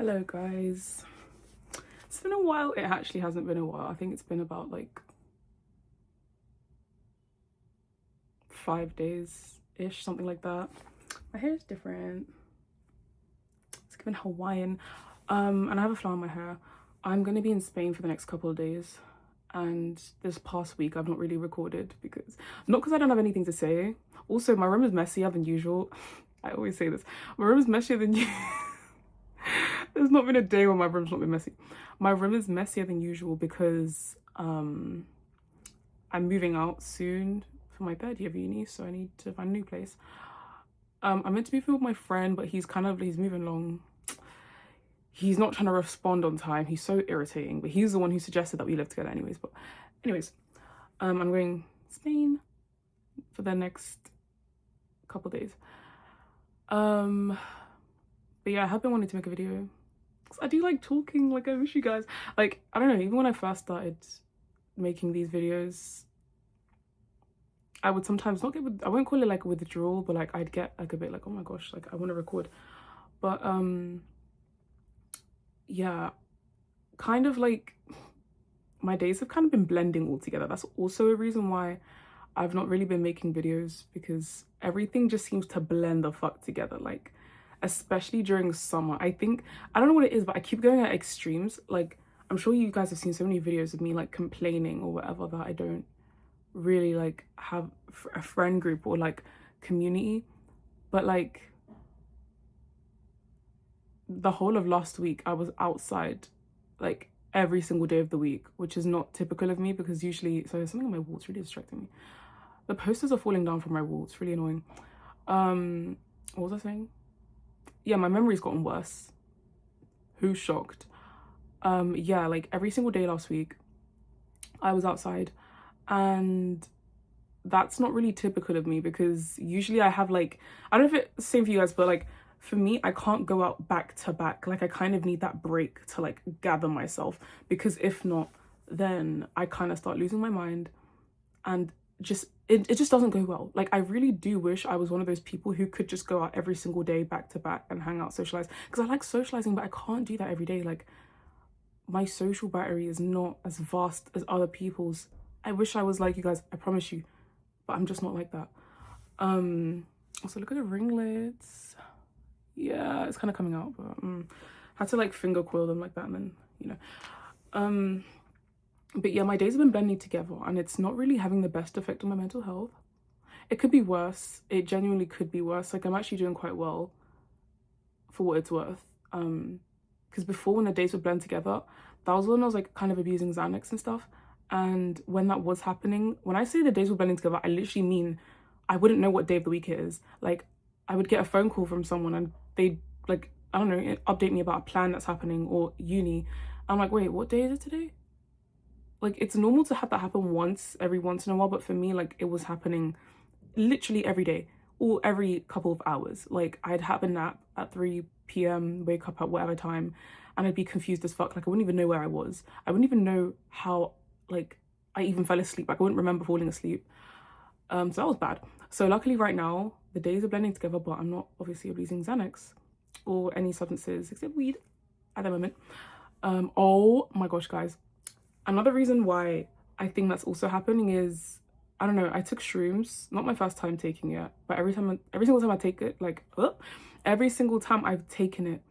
Hello guys. It's been a while. It actually hasn't been a while. I think it's been about like 5 days ish, something like that. My hair is different. It's given Hawaiian. And I have a flower in my hair. I'm gonna be in Spain for the next couple of days, and this past week I've not really recorded because I don't have anything to say. Also, my room is messier than usual. I always say this. My room is messier than you. There's not been a day where my room's not been messy. My room is messier than usual because I'm moving out soon for my 3rd year of uni, so I need to find a new place. I'm meant to be with my friend, but he's moving along. He's not trying to respond on time. He's so irritating, but he's the one who suggested that we live together anyways. But anyways, I'm going to Spain for the next couple days. But yeah, I have been wanting to make a video. I do like talking, like I wish you guys, like, I don't know, even when I first started making these videos, I would sometimes not get, I won't call it like a withdrawal, but like I'd get like a bit like, oh my gosh, like I want to record. But yeah, kind of like my days have kind of been blending all together. That's also a reason why I've not really been making videos, because everything just seems to blend the fuck together. Like, especially during summer, I don't know what it is, but I keep going at extremes. Like, I'm sure you guys have seen so many videos of me like complaining or whatever that I don't really like have a friend group or like community. But like the whole of last week I was outside like every single day of the week, which is not typical of me, because usually, so there's something on my wall, it's really distracting me. The posters are falling down from my wall, it's really annoying. What was I saying? Yeah, my memory's gotten worse. Who's shocked? Yeah, like every single day last week I was outside, and that's not really typical of me, because usually I have like, I don't know if it's the same for you guys, but like for me, I can't go out back to back. Like I kind of need that break to like gather myself, because if not, then I kind of start losing my mind, and just it just doesn't go well. Like I really do wish I was one of those people who could just go out every single day back to back and hang out, socialize, because I like socializing, but I can't do that every day. Like my social battery is not as vast as other people's. I wish I was like you guys, I promise you, but I'm just not like that. Also look at the ringlets. Yeah, it's kind of coming out, but I had to like finger coil them like that, and then, you know. But yeah, my days have been blending together, and it's not really having the best effect on my mental health. It could be worse. It genuinely could be worse. Like I'm actually doing quite well for what it's worth. Because before, when the days would blend together, that was when I was like kind of abusing Xanax and stuff. And when that was happening, when I say the days were blending together, I literally mean I wouldn't know what day of the week it is. Like I would get a phone call from someone and they'd like, I don't know, update me about a plan that's happening or uni. I'm like, wait, what day is it today? Like it's normal to have that happen every once in a while, but for me, like it was happening literally every day or every couple of hours. Like I'd have a nap at 3 p.m, wake up at whatever time, and I'd be confused as fuck. Like I wouldn't even know where I was. I wouldn't even know how like I even fell asleep. Like I wouldn't remember falling asleep. So that was bad. So luckily right now the days are blending together, but I'm not obviously abusing Xanax or any substances except weed at the moment. Oh my gosh, guys. Another reason why I think that's also happening is, I don't know, I took shrooms, not my first time taking it, but every single time I take it, like, every single time I've taken it,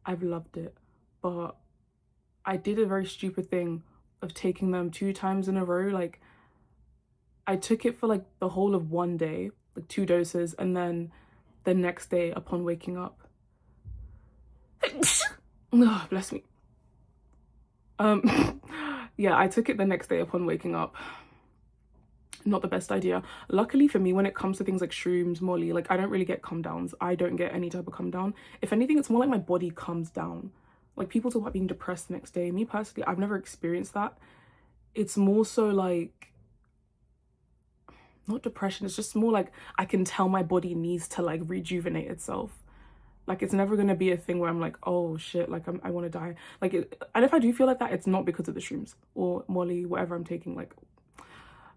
I've loved it. But I did a very stupid thing of taking them 2 times in a row. Like, I took it for like the whole of one day, like 2 doses, and then the next day upon waking up. Oh, bless me. Yeah, I took it the next day upon waking up. Not the best idea. Luckily for me, when it comes to things like shrooms, molly, like I don't really get come downs. I don't get any type of come down. If anything, it's more like my body comes down. Like people talk about being depressed the next day. Me personally, I've never experienced that. It's more so like, not depression, it's just more like I can tell my body needs to like rejuvenate itself. Like it's never gonna be a thing where I'm like, oh shit, like I want to die. Like and if I do feel like that, it's not because of the shrooms or molly, whatever I'm taking. Like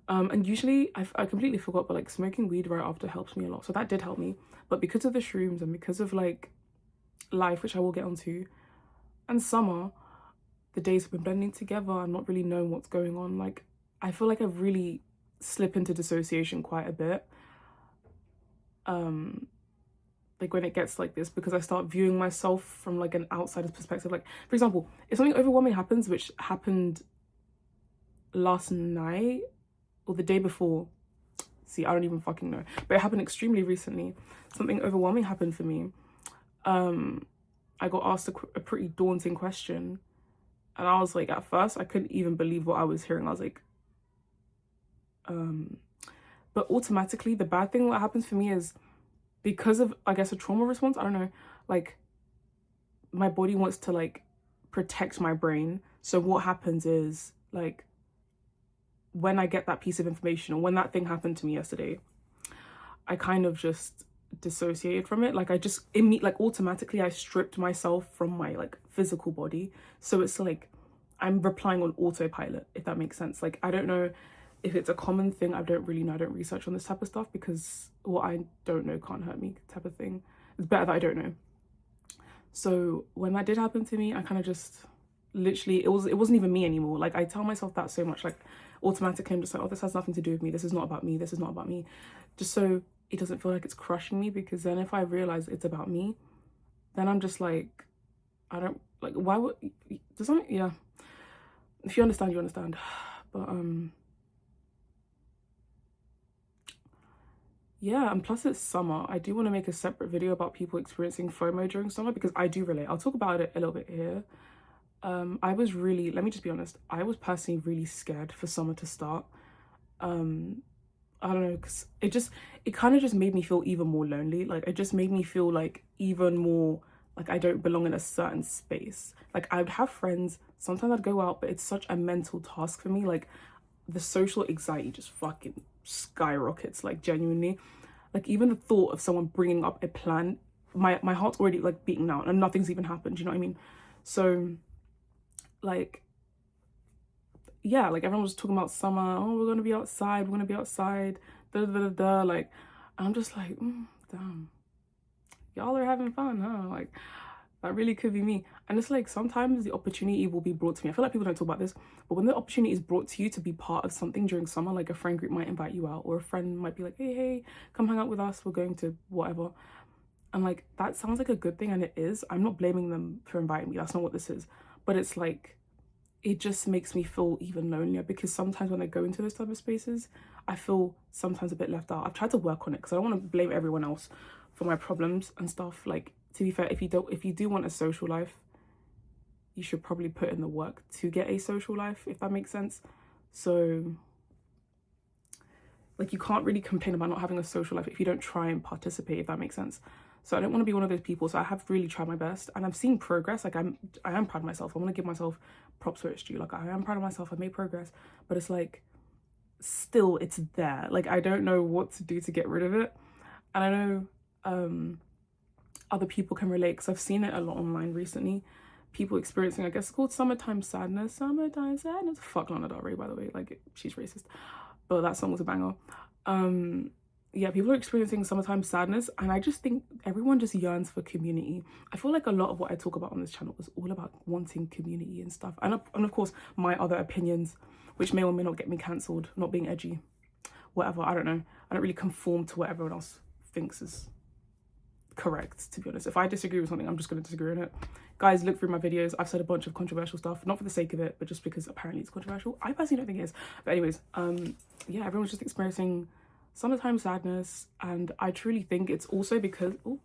and usually I completely forgot, but like smoking weed right after helps me a lot, so that did help me. But because of the shrooms and because of like life, which I will get onto, and summer, the days have been blending together. I'm not really knowing what's going on. Like, I feel like I've really slipped into dissociation quite a bit. Like when it gets like this, because I start viewing myself from like an outsider's perspective. Like, for example, if something overwhelming happens, which happened last night or the day before, see, I don't even fucking know, but it happened extremely recently. Something overwhelming happened for me. I got asked a pretty daunting question, and I was like, at first I couldn't even believe what I was hearing. I was like, but automatically the bad thing that happens for me is, because of, I guess, a trauma response, I don't know, like my body wants to like protect my brain. So what happens is, like, when I get that piece of information, or when that thing happened to me yesterday, I kind of just dissociated from it. Like, I just like automatically I stripped myself from my like physical body. So it's like I'm replying on autopilot, if that makes sense. Like, I don't know if it's a common thing. I don't really know. I don't research on this type of stuff, because what I don't know can't hurt me type of thing. It's better that I don't know. So when that did happen to me, I kind of just literally, it wasn't even me anymore. Like, I tell myself that so much, like automatically I'm just like, oh, this has nothing to do with me. This is not about me. This is not about me. Just so it doesn't feel like it's crushing me, because then if I realize it's about me, then I'm just like, I don't, like, why would, does that, yeah. If you understand, you understand. But yeah, and plus it's summer. I do want to make a separate video about people experiencing FOMO during summer, because I do relate. I'll talk about it a little bit here. I was really, let me just be honest, I was personally really scared for summer to start. I don't know, because it kind of just made me feel even more lonely. Like, it just made me feel like even more like I don't belong in a certain space. Like, I would have friends, sometimes I'd go out, but it's such a mental task for me. Like, the social anxiety just fucking skyrockets, like, genuinely. Like, even the thought of someone bringing up a plan, my heart's already like beating out and nothing's even happened, you know what I mean? So like, yeah, like everyone was talking about summer, oh, we're gonna be outside, da da da da. Like, I'm just like, damn, y'all are having fun, huh? Like, that really could be me. And it's like, sometimes the opportunity will be brought to me. I feel like people don't talk about this, but when the opportunity is brought to you to be part of something during summer, like a friend group might invite you out, or a friend might be like, hey, come hang out with us, we're going to whatever. And like, that sounds like a good thing, and it is. I'm not blaming them for inviting me, that's not what this is. But it's like, it just makes me feel even lonelier, because sometimes when I go into those type of spaces, I feel sometimes a bit left out. I've tried to work on it, because I don't want to blame everyone else for my problems and stuff. Like, to be fair, if you do want a social life, you should probably put in the work to get a social life, if that makes sense. So like, you can't really complain about not having a social life if you don't try and participate, if that makes sense. So I don't want to be one of those people. So I have really tried my best, and I've seen progress. Like, I am proud of myself. I want to give myself props where it's due. Like, I am proud of myself. I've made progress, but it's like, still, it's there. Like, I don't know what to do to get rid of it. And I know other people can relate, because I've seen it a lot online recently. People experiencing, I guess it's called summertime sadness. Summertime sadness. Fuck Lana Del Rey, by the way. Like, she's racist, but that song was a banger. Yeah, people are experiencing summertime sadness, and I just think everyone just yearns for community. I feel like a lot of what I talk about on this channel is all about wanting community and stuff, and of course my other opinions, which may or may not get me cancelled, not being edgy, whatever. I don't know. I don't really conform to what everyone else thinks is correct, to be honest. If I disagree with something, I'm just going to disagree on it. Guys, look through my videos. I've said a bunch of controversial stuff, not for the sake of it, but just because apparently it's controversial. I personally don't think it is. But anyways, yeah, everyone's just experiencing summertime sadness, and I truly think it's also because, oh,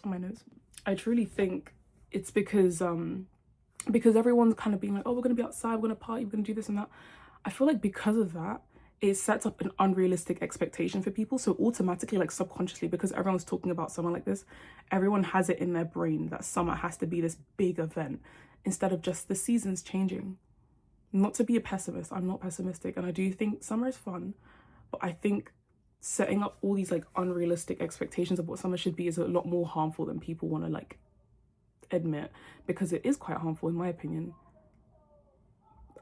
my nose. I truly think it's because everyone's kind of being like, oh, we're gonna be outside, we're gonna party, we're gonna do this and that. I feel like because of that, it sets up an unrealistic expectation for people. So automatically, like subconsciously, because everyone's talking about summer like this, everyone has it in their brain that summer has to be this big event instead of just the seasons changing. Not to be a pessimist, I'm not pessimistic, and I do think summer is fun, but I think setting up all these like unrealistic expectations of what summer should be is a lot more harmful than people want to like admit, because it is quite harmful in my opinion.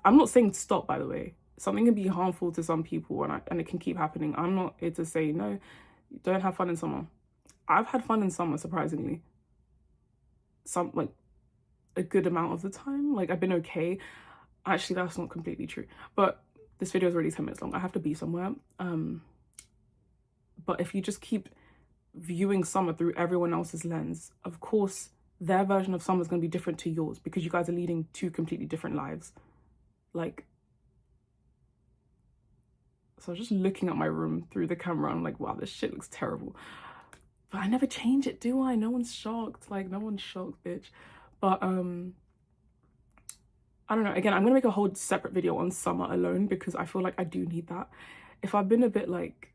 I'm not saying stop, by the way. Something can be harmful to some people, and it can keep happening. I'm not here to say no, don't have fun in summer. I've had fun in summer, surprisingly. like a good amount of the time. Like I've been okay. Actually, that's not completely true, but this video is already 10 minutes long. I have to be somewhere. But if you just keep viewing summer through everyone else's lens, of course their version of summer is going to be different to yours, because you guys are leading two completely different lives. Like, so I was just looking at my room through the camera and I'm like, wow, this shit looks terrible. But I never change it, do I? No one's shocked. Like, no one's shocked, bitch. But I don't know. Again, I'm gonna make a whole separate video on summer alone, because I feel like I do need that. If I've been a bit like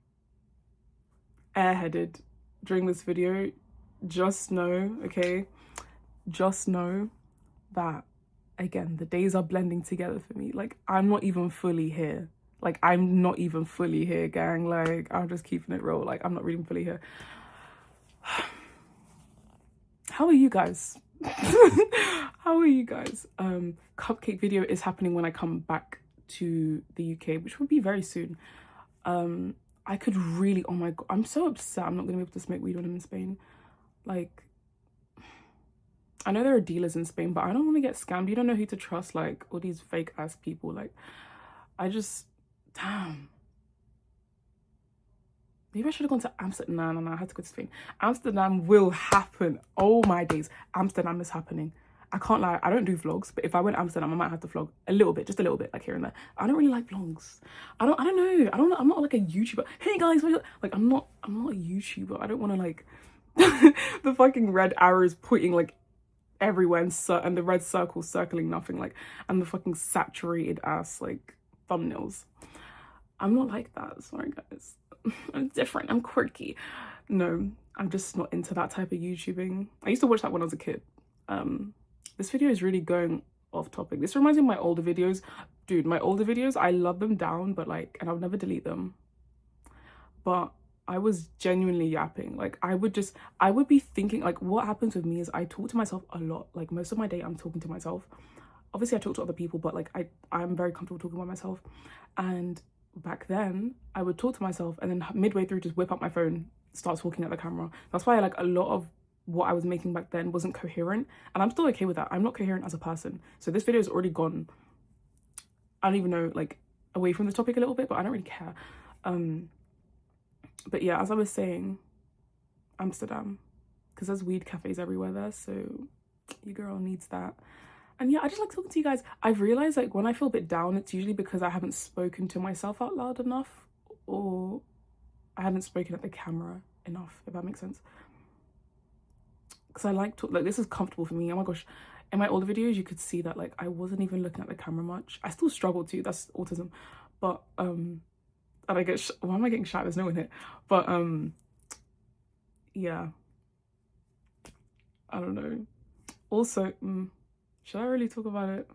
airheaded during this video, just know, okay, just know that, again, the days are blending together for me. Like, I'm not even fully here. Like, I'm not even fully here, gang. Like, I'm just keeping it real. Like, I'm not even fully here. How are you guys? How are you guys? Cupcake video is happening when I come back to the UK, which will be very soon. I could really, oh my god, I'm so upset I'm not gonna be able to smoke weed when I'm in Spain. Like, I know there are dealers in Spain, but I don't want to get scammed. You don't know who to trust, like all these fake ass people. Like, I just, damn. Maybe I should have gone to Amsterdam. No, I had to go to Spain. Amsterdam will happen. Oh my days, Amsterdam is happening. I can't lie, I don't do vlogs, but if I went to Amsterdam, I might have to vlog a little bit, just a little bit, like here and there. I don't really like vlogs. I don't know. I'm not like a YouTuber. Hey guys, like I'm not a YouTuber. I don't want to like the fucking red arrows pointing like everywhere and the red circles circling nothing, like, and the fucking saturated ass like thumbnails. I'm not like that. Sorry guys. I'm different. I'm quirky. No, I'm just not into that type of YouTubing. I used to watch that when I was a kid. This video is really going off topic. This reminds me of my older videos. Dude, my older videos, I love them down, but like, and I'll never delete them. But I was genuinely yapping. Like, I would be thinking, like, what happens with me is I talk to myself a lot. Like, most of my day I'm talking to myself. Obviously I talk to other people, but like I'm very comfortable talking about myself. And back then I would talk to myself and then midway through just whip up my phone, start talking at the camera. That's why like a lot of what I was making back then wasn't coherent, and I'm still okay with that. I'm not coherent as a person, so this video has already gone, I don't even know, like away from the topic a little bit, but I don't really care. But yeah, as I was saying, Amsterdam, because there's weed cafes everywhere there, so your girl needs that. And yeah, I just like talking to you guys. I've realized like when I feel a bit down, it's usually because I haven't spoken to myself out loud enough, or I haven't spoken at the camera enough, if that makes sense. Because I like to, like, this is comfortable for me. Oh my gosh, in my older videos you could see that like I wasn't even looking at the camera much. I still struggle to, that's autism, but and I get why am I getting shot? There's no one here. But yeah, I don't know. Also, should I really talk about it?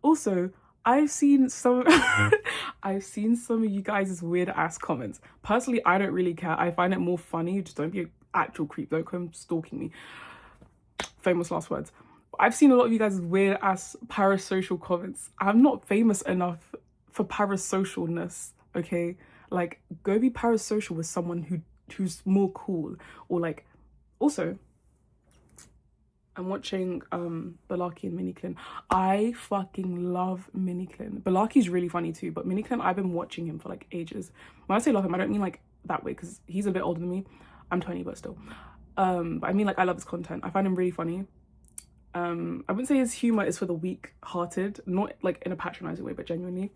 Also, I've seen some I've seen some of you guys' weird ass comments. Personally, I don't really care. I find it more funny. Just don't be an actual creep. Don't come stalking me. Famous last words. I've seen a lot of you guys' weird ass parasocial comments. I'm not famous enough for parasocialness, okay? Like, go be parasocial with someone who's more cool. Or like, also, I'm watching Balaki and Miniclin. I fucking love Miniclin. Balaki's really funny too, but Miniclin, I've been watching him for like ages. When I say love him, I don't mean like that way, because he's a bit older than me. I'm 20, but still. But I mean like I love his content. I find him really funny. I wouldn't say his humor is for the weak-hearted, not like in a patronizing way, but genuinely.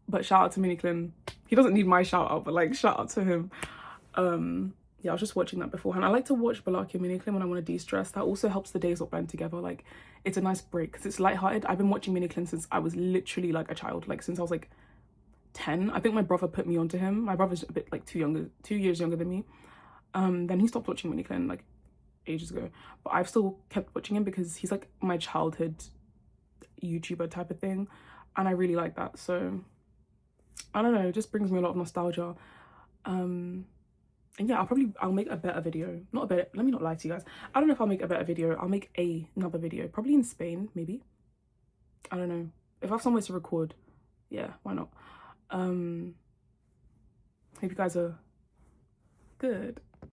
But shout out to Miniclin. He doesn't need my shout out, but like shout out to him. Yeah, I was just watching that beforehand. I like to watch Balaki and Miniclin when I want to de-stress. That also helps the days not blend together. Like, it's a nice break because it's lighthearted. I've been watching Miniclin since I was literally like a child, like since I was like 10. I think my brother put me onto him. My brother's a bit like 2 years younger than me. Then he stopped watching Miniclin like ages ago, but I've still kept watching him because he's like my childhood YouTuber type of thing, and I really like that. So I don't know, it just brings me a lot of nostalgia. And yeah, I'll make a better video. Not a better, let me not lie to you guys. I don't know if I'll make a better video. I'll make another video, probably in Spain, maybe. I don't know. If I have somewhere to record, yeah, why not? Hope you guys are good.